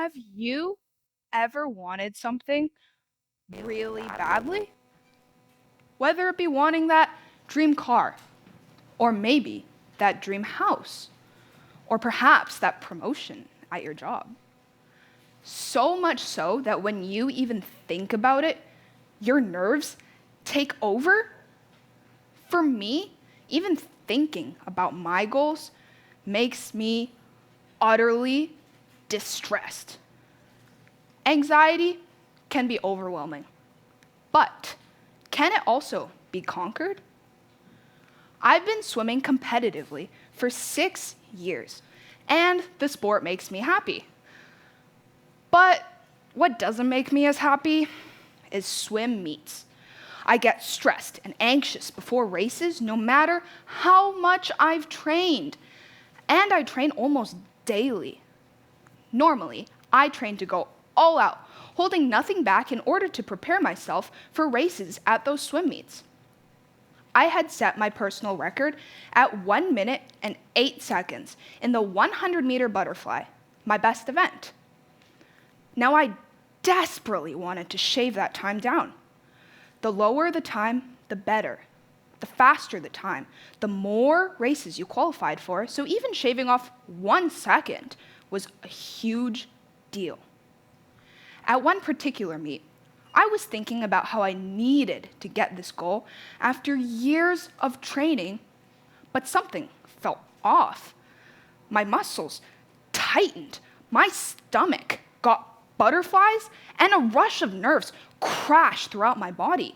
Have you ever wanted something really badly? Whether it be wanting that dream car, or maybe that dream house, or perhaps that promotion at your job. So much so that when you even think about it, your nerves take over. For me, even thinking about my goals makes me utterly distressed. Anxiety can be overwhelming, but can it also be conquered? I've been swimming competitively for 6 years, and the sport makes me happy. But what doesn't make me as happy is swim meets. I get stressed and anxious before races no matter how much I've trained. And I train almost daily. Normally, I train to go all out, holding nothing back in order to prepare myself for races at those swim meets. I had set my personal record at 1 minute and 8 seconds in the 100-meter butterfly, my best event. Now, I desperately wanted to shave that time down. The lower the time, the better. The faster the time, the more races you qualified for, so even shaving off 1 second was a huge deal. At one particular meet, I was thinking about how I needed to get this goal after years of training, but something felt off. My muscles tightened, my stomach got butterflies, and a rush of nerves crashed throughout my body.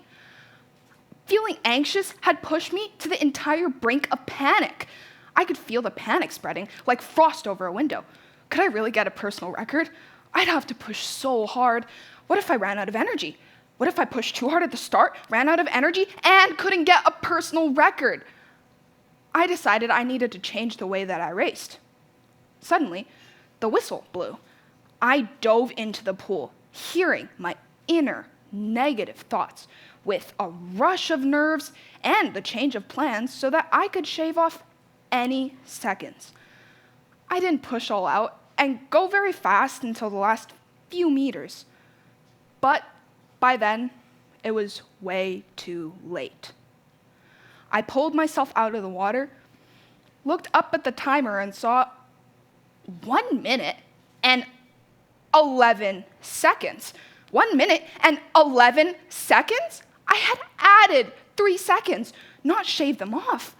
Feeling anxious had pushed me to the entire brink of panic. I could feel the panic spreading like frost over a window. Could I really get a personal record? I'd have to push so hard. What if I ran out of energy? What if I pushed too hard at the start, ran out of energy, and couldn't get a personal record? I decided I needed to change the way that I raced. Suddenly, the whistle blew. I dove into the pool, hearing my inner negative thoughts with a rush of nerves and the change of plans so that I could shave off any seconds. I didn't push all out and go very fast until the last few meters. But by then, it was way too late. I pulled myself out of the water, looked up at the timer and saw 1 minute and 11 seconds. 1 minute and 11 seconds? I had added 3 seconds, not shaved them off.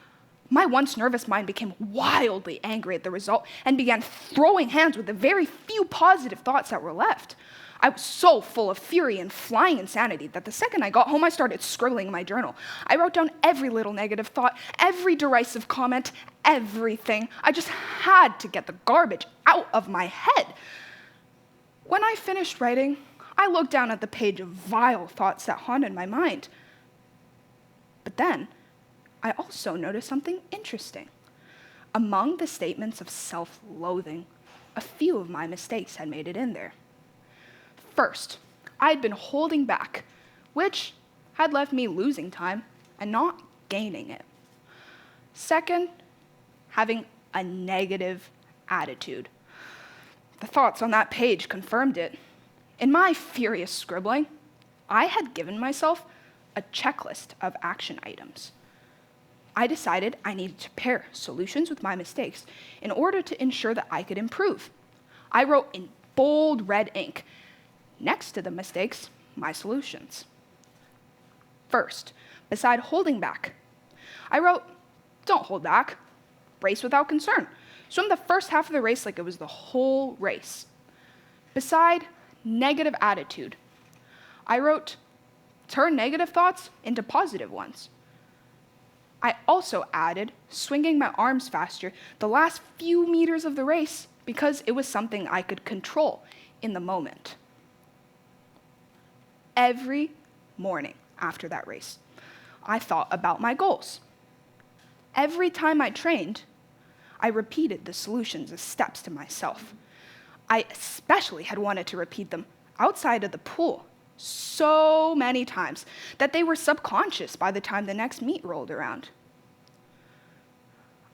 My once nervous mind became wildly angry at the result and began throwing hands with the very few positive thoughts that were left. I was so full of fury and flying insanity that the second I got home, I started scribbling in my journal. I wrote down every little negative thought, every derisive comment, everything. I just had to get the garbage out of my head. When I finished writing, I looked down at the page of vile thoughts that haunted my mind. But then, I also noticed something interesting. Among the statements of self-loathing, a few of my mistakes had made it in there. First, I'd been holding back, which had left me losing time and not gaining it. Second, having a negative attitude. The thoughts on that page confirmed it. In my furious scribbling, I had given myself a checklist of action items. I decided I needed to pair solutions with my mistakes in order to ensure that I could improve. I wrote in bold red ink, next to the mistakes, my solutions. First, beside holding back, I wrote, don't hold back, race without concern. Swim the first half of the race like it was the whole race. Beside negative attitude, I wrote, turn negative thoughts into positive ones. I also added swinging my arms faster the last few meters of the race because it was something I could control in the moment. Every morning after that race, I thought about my goals. Every time I trained, I repeated the solutions as steps to myself. I especially had wanted to repeat them outside of the pool so many times that they were subconscious by the time the next meet rolled around.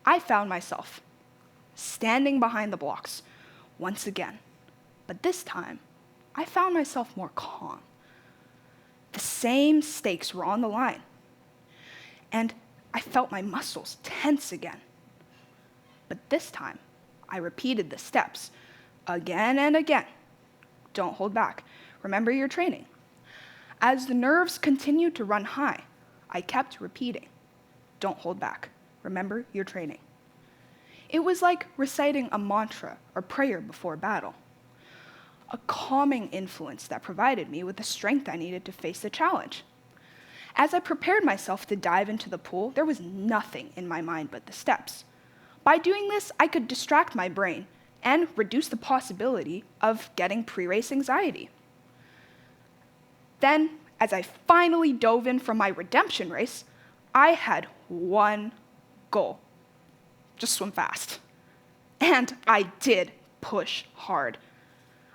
I found myself standing behind the blocks once again, But this time, I found myself more calm. The same stakes were on the line, and I felt my muscles tense again. But this time, I repeated the steps again and again. Don't hold back. Remember your training. As the nerves continued to run high, I kept repeating, don't hold back. Remember your training. It was like reciting a mantra or prayer before battle, a calming influence that provided me with the strength I needed to face the challenge. As I prepared myself to dive into the pool, there was nothing in my mind but the steps. By doing this, I could distract my brain and reduce the possibility of getting pre-race anxiety. Then, as I finally dove in from my redemption race, I had one goal: just swim fast. And I did push hard.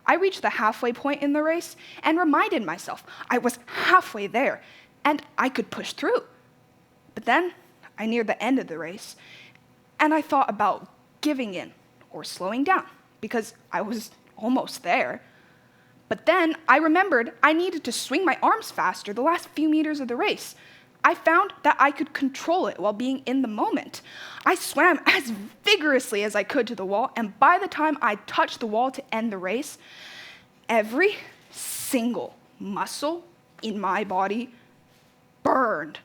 I reached the halfway point in the race and reminded myself I was halfway there and I could push through. But then I neared the end of the race and I thought about giving in or slowing down because I was almost there. But then I remembered I needed to swing my arms faster the last few meters of the race. I found that I could control it while being in the moment. I swam as vigorously as I could to the wall, and by the time I touched the wall to end the race, every single muscle in my body burned.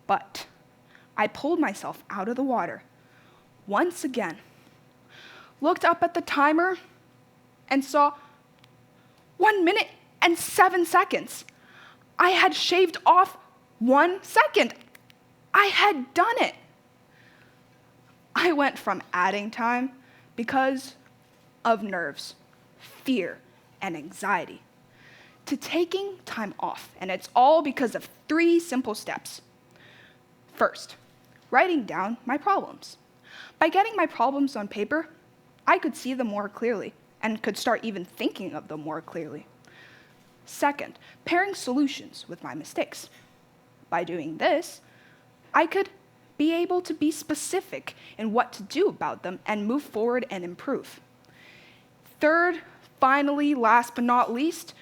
But I pulled myself out of the water once again, looked up at the timer, and saw 1 minute and 7 seconds. I had shaved off 1 second. I had done it. I went from adding time because of nerves, fear, and anxiety to taking time off, and it's all because of 3 simple steps. First, writing down my problems. By getting my problems on paper, I could see them more clearly and could start even thinking of them more clearly. Second, pairing solutions with my mistakes. By doing this, I could be able to be specific in what to do about them and move forward and improve. Third, finally, last but not least,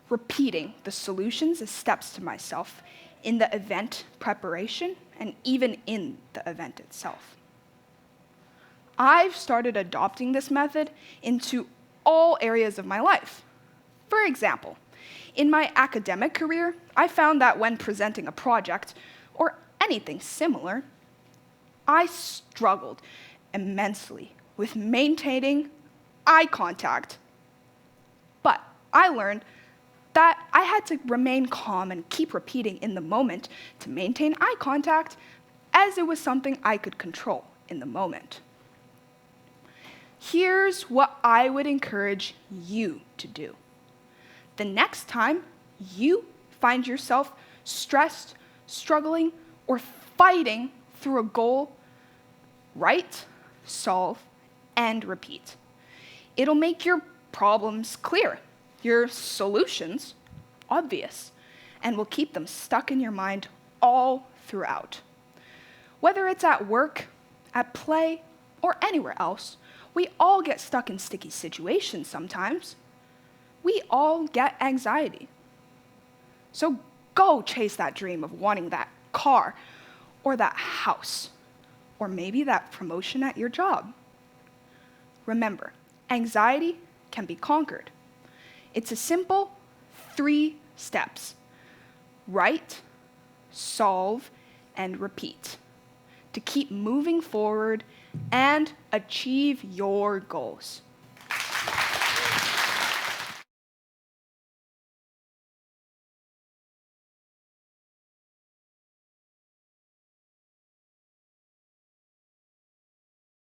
repeating the solutions as steps to myself in the event preparation and even in the event itself. I've started adopting this method into all areas of my life. For example, in my academic career, I found that when presenting a project or anything similar, I struggled immensely with maintaining eye contact. But I learned that I had to remain calm and keep repeating in the moment to maintain eye contact, as it was something I could control in the moment. Here's what I would encourage you to do. The next time you find yourself stressed, struggling, or fighting through a goal, write, solve, and repeat. It'll make your problems clear, your solutions obvious, and will keep them stuck in your mind all throughout. Whether it's at work, at play, or anywhere else, we all get stuck in sticky situations sometimes. We all get anxiety. So go chase that dream of wanting that car, or that house, or maybe that promotion at your job. Remember, anxiety can be conquered. It's a simple 3 steps: write, solve, and repeat to keep moving forward and achieve your goals.